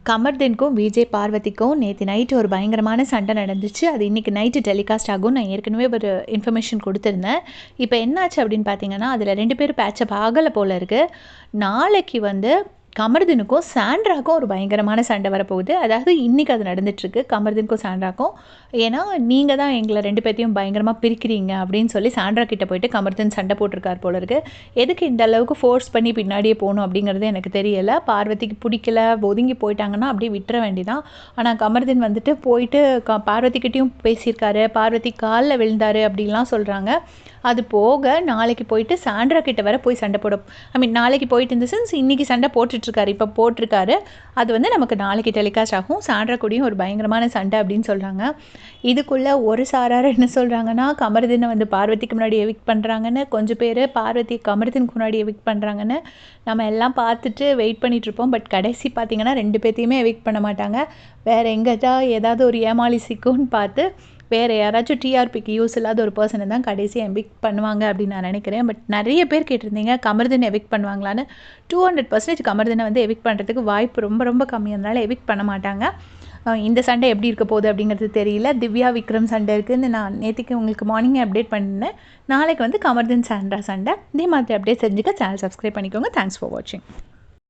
கமர்தீனுக்கும் விஜய் பார்வதிக்கும் நேற்று நைட்டு ஒரு பயங்கரமான சண்டை நடந்துச்சு. அது இன்றைக்கி நைட்டு டெலிகாஸ்ட் ஆகும். நான் ஏற்கனவே ஒரு இன்ஃபர்மேஷன் கொடுத்துருந்தேன். இப்போ என்னாச்சு அப்படின்னு பார்த்தீங்கன்னா, அதில் 2 பேரும் பேட்சப் ஆகலை போல இருக்குது. நாளைக்கு வந்து கமர்தீனுக்கும் சாண்ட்ராக்கும் ஒரு பயங்கரமான சண்டை வரப்போகுது. அதாவது இன்றைக்கி அது நடந்துட்டுருக்கு கமர்தீனுக்கும் சாண்ட்ராக்கும். ஏன்னா நீங்கள் தான் எங்களை 2 பேர்த்தையும் பயங்கரமாக பிரிக்கிறீங்க அப்படின்னு சொல்லி சாண்ட்ரா கிட்ட போயிட்டு கமர்தீன் சண்டை போட்டிருக்கார் போல இருக்குது. எதுக்கு இந்த அளவுக்கு ஃபோர்ஸ் பண்ணி பின்னாடியே போகணும் அப்படிங்கிறது எனக்கு தெரியலை. பார்வதிக்கு பிடிக்கல, ஒதுங்கி போயிட்டாங்கன்னா அப்படியே விட்டுற வேண்டிதான். ஆனால் கமர்தீன் வந்துட்டு போயிட்டு பார்வதிக்கிட்டையும் பேசியிருக்காரு, பார்வதி காலில் விழுந்தார் அப்படின்லாம் சொல்கிறாங்க. அது போக நாளைக்கு போயிட்டு சாண்ட்ரா கிட்ட வர போய் சண்டை போட நாளைக்கு போயிட்டு இந்த சென்ஸ் இன்றைக்கி சண்டை போட்டுட்ருக்காரு, இப்போ போட்டிருக்காரு. அது வந்து நமக்கு நாளைக்கு டெலிகாஸ்ட் ஆகும். சாண்ட்ரா கூடயும் ஒரு பயங்கரமான சண்டை அப்படின்னு சொல்கிறாங்க. இதுக்குள்ளே ஒரு சாரார் என்ன சொல்கிறாங்கன்னா, கமர்தீனை வந்து பார்வதிக்கு முன்னாடி எவிக்ட் பண்ணுறாங்கன்னு, கொஞ்சம் பேர் பார்வதி கமர்தீனுக்கு முன்னாடி எவிக்ட் பண்ணுறாங்கன்னு நம்ம எல்லாம் பார்த்துட்டு வெயிட் பண்ணிகிட்ருப்போம். பட் கடைசி பார்த்திங்கன்னா 2 பேர்த்தையுமே எவிக்ட் பண்ண மாட்டாங்க. வேறு எங்கேட்டா ஏதாவது ஒரு ஏமாளி சிக்குன்னு பார்த்து வேறு யாராச்சும் டிஆர்பிக்கு யூஸ் இல்லாத ஒரு பர்சனை தான் கடைசியாக எவிக்ட் பண்ணுவாங்க அப்படின்னு நான் நினைக்கிறேன். பட் நிறைய பேர் கேட்டிருந்தீங்க கமர்தீனை எவிக்ட் பண்ணுவாங்களான்னு. 200% கமர்தீனை வந்து எவிக்ட் பண்ணுறதுக்கு வாய்ப்பு ரொம்ப ரொம்ப கம்மி. அதனால் எவிக்ட் பண்ண மாட்டாங்க. இந்த சண்டை எப்படி இருக்க போகுது அப்படிங்கிறது தெரியல. திவ்யா விக்ரம் சண்டை இருக்குதுன்னு நான் நேற்றுக்கு உங்களுக்கு மார்னிங்கே அப்டேட் பண்ணியிருந்தேன். நாளைக்கு வந்து கமர்தீன் சாண்ட்ரா சண்டை. இதே மாதிரி அப்டேட் தெரிஞ்சுக்க சேனல் சப்ஸ்கிரைப் பண்ணிக்கோங்க. தேங்க்ஸ் ஃபார் வாட்சிங்.